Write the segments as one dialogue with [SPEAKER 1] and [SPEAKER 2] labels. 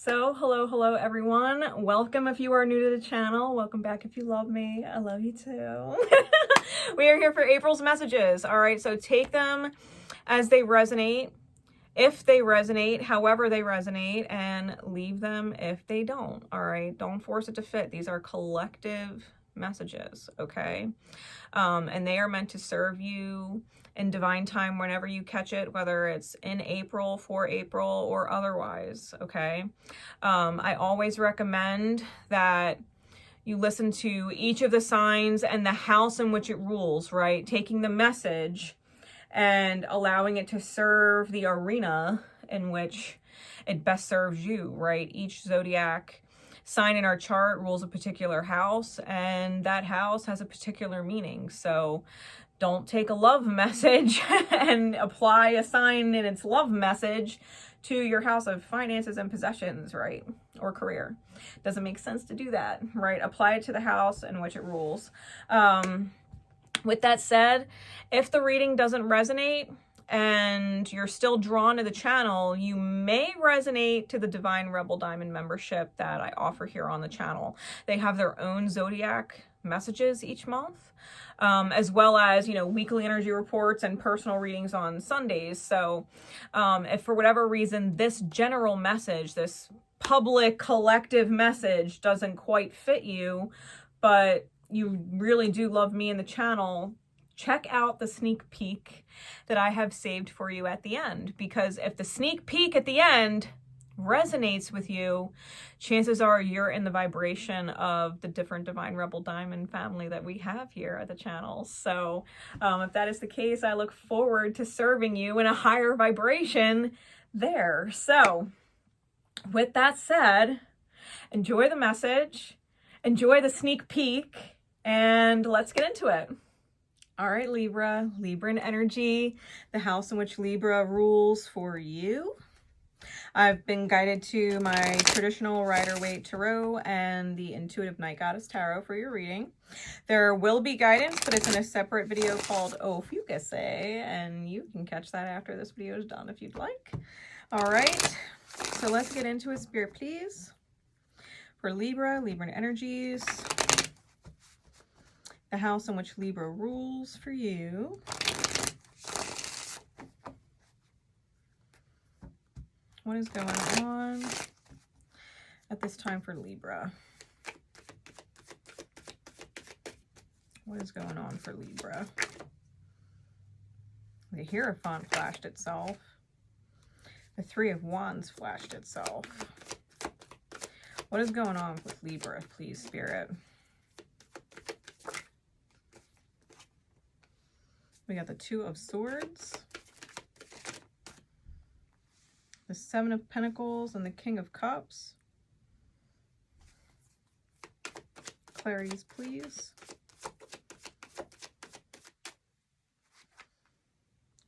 [SPEAKER 1] So, hello everyone. Welcome if you are new to the channel. Welcome back if you love me. I love you too. We are here for April's messages. All right, so take them as they resonate, if they resonate, however they resonate, and leave them if they don't. All right, don't force it to fit. These are collective messages, okay? And they are meant to serve you in divine time whenever you catch it, whether it's in April, for April, or otherwise, okay? I always recommend that you listen to each of the signs and the house in which it rules, right? Taking the message and allowing it to serve the arena in which it best serves you, right? Each zodiac sign in our chart rules a particular house, and that house has a particular meaning. So don't take a love message and apply a sign in its love message to your house of finances and possessions, right? Or career. Doesn't make sense to do that, right? Apply it to the house in which it rules. With that said, if the reading doesn't resonate and you're still drawn to the channel, you may resonate to the Divine Rebel Diamond membership that I offer here on the channel. They have their own zodiac messages each month, as well as, you know, weekly energy reports and personal readings on Sundays. So if for whatever reason this general message, this public collective message doesn't quite fit you, but you really do love me and the channel, check out the sneak peek that I have saved for you at the end. Because if the sneak peek at the end resonates with you, chances are you're in the vibration of the different Divine Rebel Diamond family that we have here at the channel. So if that is the case, I look forward to serving you in a higher vibration there. So with that said, enjoy the message, enjoy the sneak peek, and let's get into it. All right, Libran energy, the house in which Libra rules for you. I've been guided to my traditional Rider-Waite Tarot and the Intuitive Night Goddess Tarot for your reading. There will be guidance, but it's in a separate video called Oh Fugace, and you can catch that after this video is done if you'd like. All right, so let's get into it. Spirit, please. For Libran energies, the house in which Libra rules for you. What is going on at this time for Libra? What is going on for Libra? The Hierophant flashed itself. The Three of Wands flashed itself. What is going on with Libra, please, Spirit? We got the Two of Swords, the Seven of Pentacles, and the King of Cups. Clarities, please.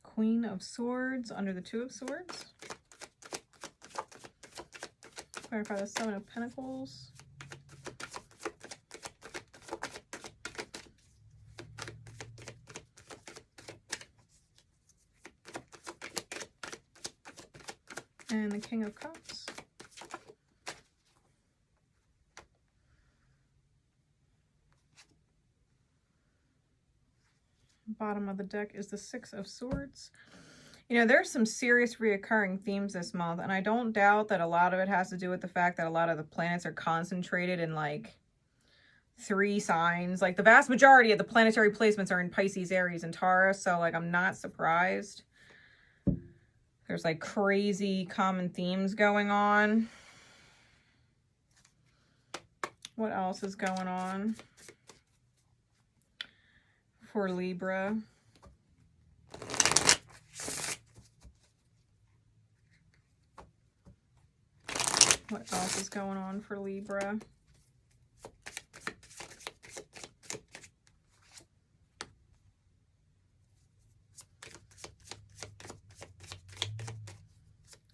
[SPEAKER 1] Queen of Swords under the Two of Swords. Clarify the Seven of Pentacles. And the King of Cups. Bottom of the deck is the Six of Swords. You know, there's some serious reoccurring themes this month, and I don't doubt that a lot of it has to do with the fact that a lot of the planets are concentrated in like 3 signs. Like the vast majority of the planetary placements are in Pisces, Aries, and Taurus, so like I'm not surprised. There's like crazy common themes going on. What else is going on for Libra? What else is going on for Libra?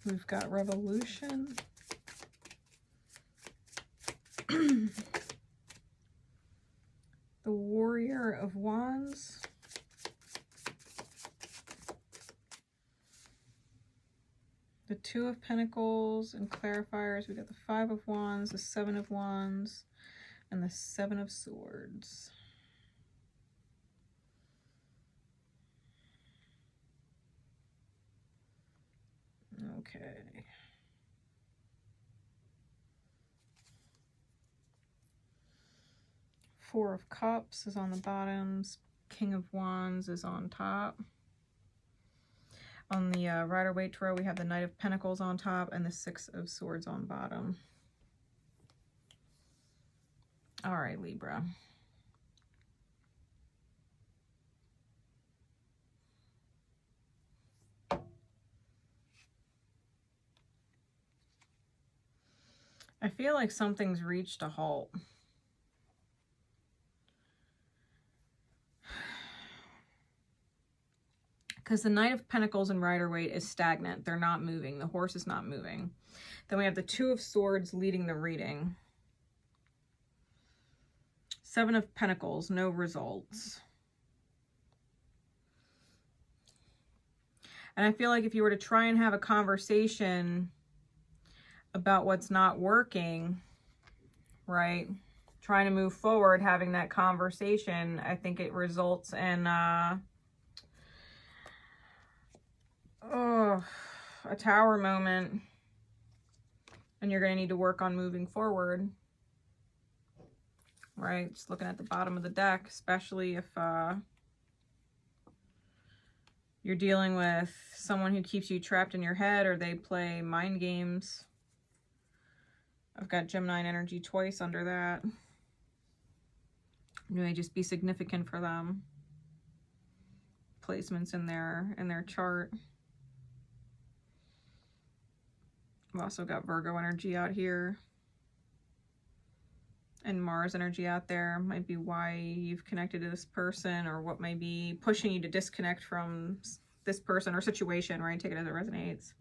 [SPEAKER 1] We've got Revolution. The Warrior of Wands. The Two Two of Pentacles and clarifiers. We got the Five of Wands, the Seven of Wands, and the Seven of Swords. Okay. Four of Cups is on the bottoms. King of Wands is on top. On the Rider-Waite Tarot, we have the Knight of Pentacles on top and the Six of Swords on bottom. All right, Libra. I feel like something's reached a halt. Because the Knight of Pentacles and Rider-Waite is stagnant. They're not moving. The horse is not moving. Then we have the Two of Swords leading the reading. Seven of Pentacles, no results. And I feel like if you were to try and have a conversation about what's not working, right? Trying to move forward, having that conversation, I think it results in a Tower moment. And you're going to need to work on moving forward. Right? Just looking at the bottom of the deck, especially if you're dealing with someone who keeps you trapped in your head or they play mind games. I've got Gemini energy twice under that. It may just be significant for them. Placements in their chart. I've also got Virgo energy out here. And Mars energy out there. Might be why you've connected to this person, or what might be pushing you to disconnect from this person or situation, right? Take it as it resonates.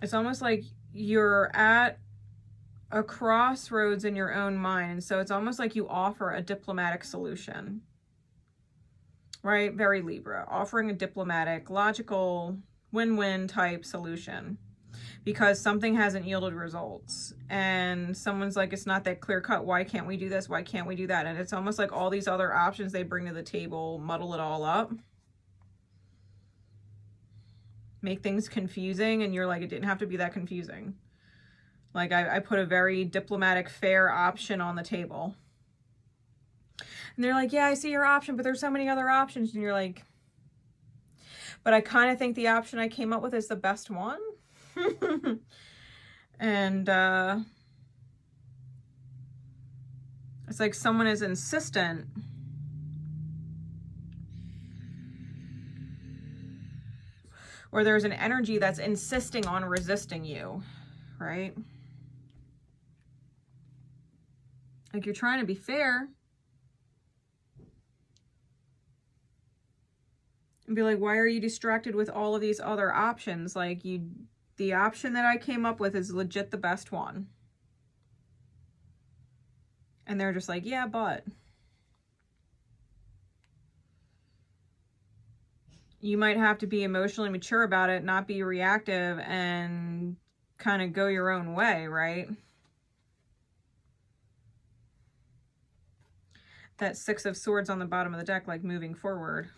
[SPEAKER 1] It's almost like you're at a crossroads in your own mind. And so it's almost like you offer a diplomatic solution. Right? Very Libra. Offering a diplomatic, logical, win-win type solution. Because something hasn't yielded results. And someone's like, it's not that clear cut. Why can't we do this? Why can't we do that? And it's almost like all these other options they bring to the table muddle it all up. Make things confusing. And you're like, it didn't have to be that confusing. Like I put a very diplomatic, fair option on the table. And they're like, yeah, I see your option, but there's so many other options. And you're like, but I kind of think the option I came up with is the best one. And it's like someone is insistent. Or there's an energy that's insisting on resisting you, right? Like you're trying to be fair. And be like, why are you distracted with all of these other options? Like the option that I came up with is legit the best one. And they're just like, yeah, but. You might have to be emotionally mature about it, not be reactive, and kind of go your own way, right? That Six of Swords on the bottom of the deck, like moving forward.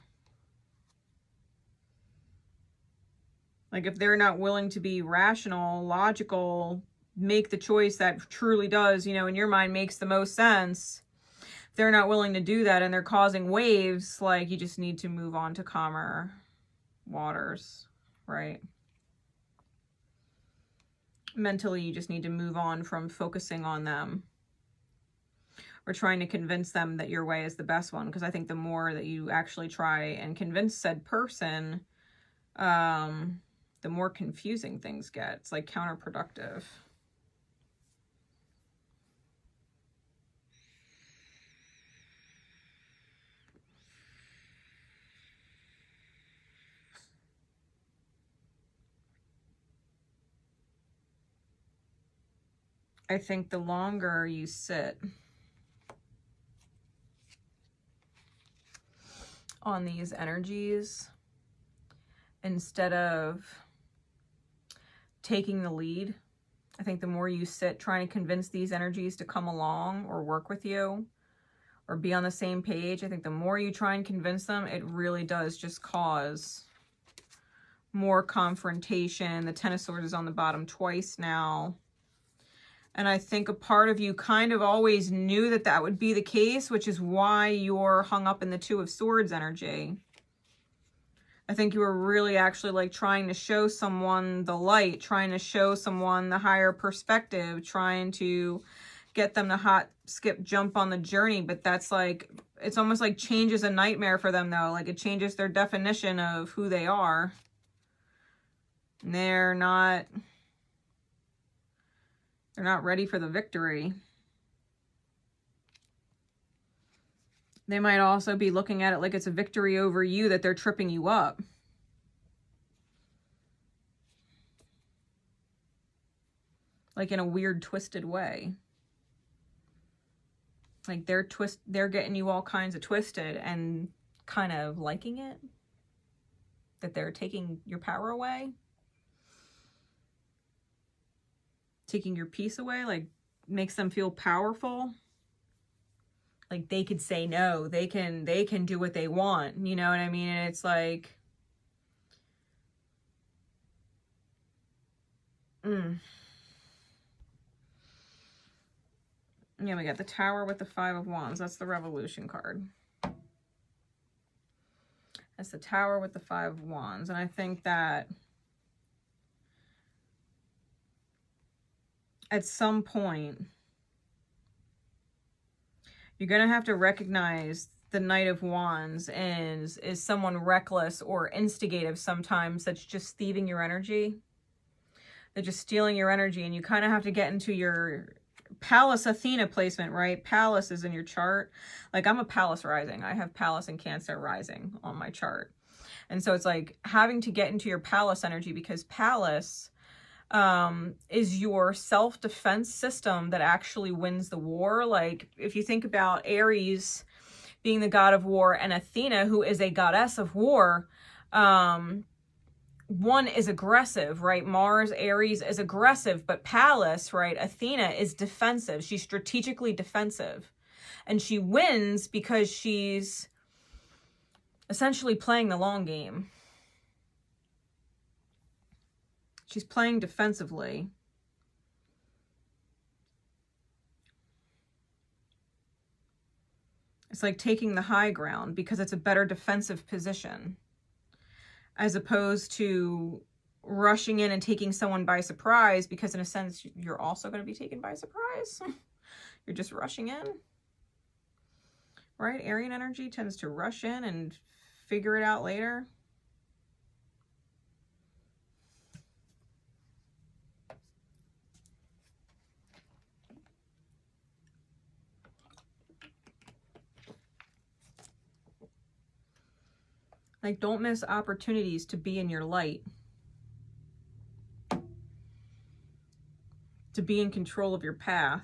[SPEAKER 1] Like if they're not willing to be rational, logical, make the choice that truly does, you know, in your mind makes the most sense. If they're not willing to do that and they're causing waves, like you just need to move on to calmer waters, right? Mentally, you just need to move on from focusing on them or trying to convince them that your way is the best one. Because I think the more that you actually try and convince said person, the more confusing things get. It's like counterproductive. I think the longer you sit on these energies instead of taking the lead. I think the more you sit trying to convince these energies to come along or work with you or be on the same page, I think the more you try and convince them, it really does just cause more confrontation. The Ten of Swords is on the bottom twice now. And I think a part of you kind of always knew that that would be the case, which is why you're hung up in the Two of Swords energy. I think you were really actually like trying to show someone the light, trying to show someone the higher perspective, trying to get them to hop, skip, jump on the journey. But that's like, it's almost like change is a nightmare for them though. Like it changes their definition of who they are. And they're not ready for the victory. They might also be looking at it like it's a victory over you, that they're tripping you up. Like in a weird, twisted way. Like they're getting you all kinds of twisted and kind of liking it. That they're taking your power away. Taking your peace away, like makes them feel powerful. Like they could say no, they can do what they want, you know what I mean? And it's like, yeah, we got the Tower with the Five of Wands. That's the Revolution card. That's the Tower with the Five of Wands. And I think that at some point, you're going to have to recognize the Knight of Wands is someone reckless or instigative sometimes that's just thieving your energy. They're just stealing your energy, and you kind of have to get into your Pallas Athena placement, right? Pallas is in your chart. Like I'm a Pallas rising. I have Pallas and Cancer rising on my chart. And so it's like having to get into your Pallas energy, because Pallas is your self-defense system that actually wins the war. Like if you think about Aries being the god of war and Athena, who is a goddess of war, one is aggressive, right? Mars, Aries is aggressive, but Pallas, right? Athena is defensive. She's strategically defensive, and she wins because she's essentially playing the long game. She's playing defensively. It's like taking the high ground because it's a better defensive position, as opposed to rushing in and taking someone by surprise, because in a sense, you're also going to be taken by surprise. You're just rushing in, right? Arian energy tends to rush in and figure it out later. Like, don't miss opportunities to be in your light. To be in control of your path.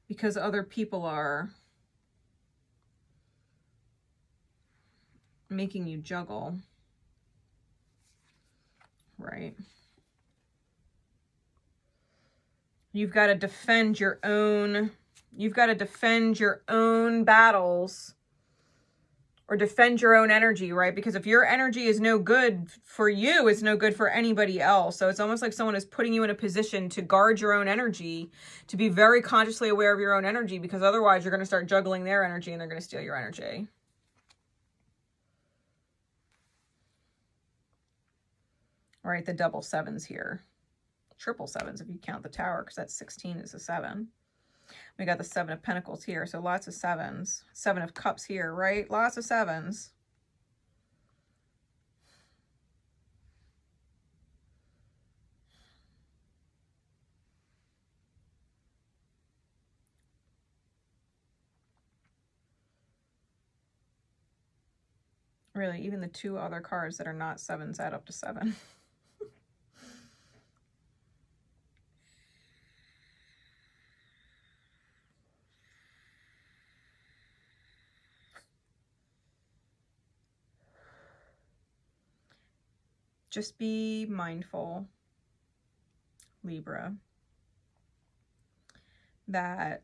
[SPEAKER 1] Because other people are making you juggle. Right? You've got to defend your own... You've got to defend your own battles, or defend your own energy, right? Because if your energy is no good for you, it's no good for anybody else. So it's almost like someone is putting you in a position to guard your own energy, to be very consciously aware of your own energy, because otherwise you're going to start juggling their energy and they're going to steal your energy. All right, the double sevens here. Triple sevens if you count the Tower, because that 16 is a 7. We got the Seven of Pentacles here, so lots of sevens. Seven of Cups here, right? Lots of sevens. Really, even the two other cards that are not sevens add up to 7. Just be mindful, Libra, that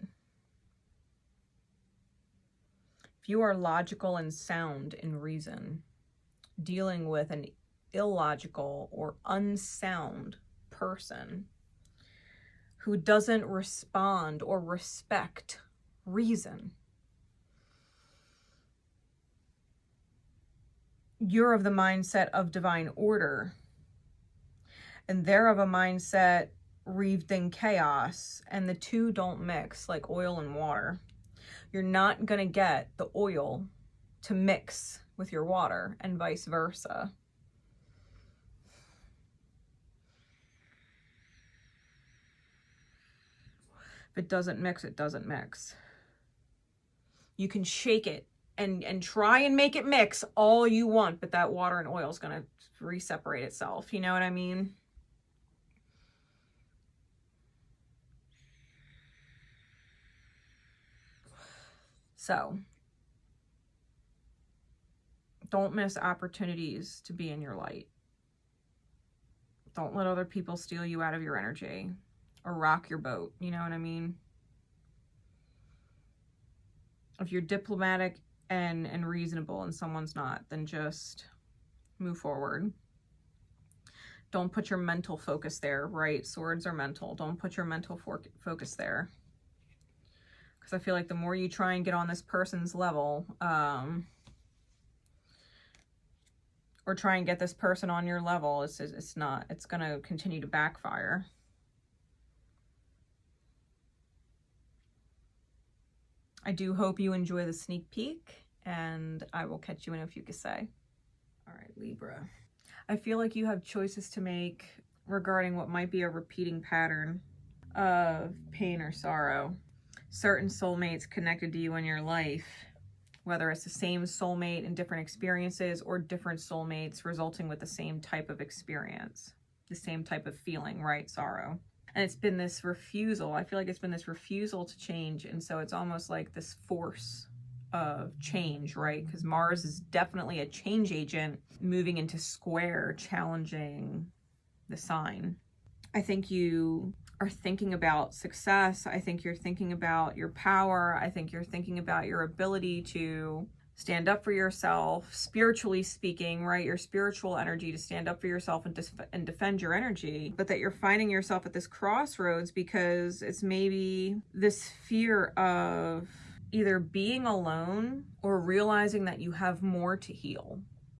[SPEAKER 1] if you are logical and sound in reason, dealing with an illogical or unsound person who doesn't respond or respect reason, you're of the mindset of divine order, and they're of a mindset wreathed in chaos, and the two don't mix like oil and water. You're not going to get the oil to mix with your water, and vice versa. If it doesn't mix, it doesn't mix. You can shake it and try and make it mix all you want, but that water and oil is going to re-separate itself. You know what I mean? So don't miss opportunities to be in your light. Don't let other people steal you out of your energy or rock your boat. You know what I mean? If you're diplomatic and reasonable and someone's not, then just move forward. Don't put your mental focus there, right? Swords are mental. Don't put your mental focus there. Because I feel like the more you try and get on this person's level, or try and get this person on your level, it's going to continue to backfire. I do hope you enjoy the sneak peek, and I will catch you in a fukase. All right, Libra. I feel like you have choices to make regarding what might be a repeating pattern of pain or sorrow. Certain soulmates connected to you in your life, whether it's the same soulmate in different experiences or different soulmates resulting with the same type of experience, the same type of feeling, right? Sorrow. And it's been this refusal. I feel like it's been this refusal to change. And so it's almost like this force of change, right? Because Mars is definitely a change agent moving into square, challenging the sign. I think you are thinking about success. I think you're thinking about your power. I think you're thinking about your ability to stand up for yourself, spiritually speaking, right? Your spiritual energy to stand up for yourself and defend your energy, but that you're finding yourself at this crossroads because it's maybe this fear of either being alone or realizing that you have more to heal.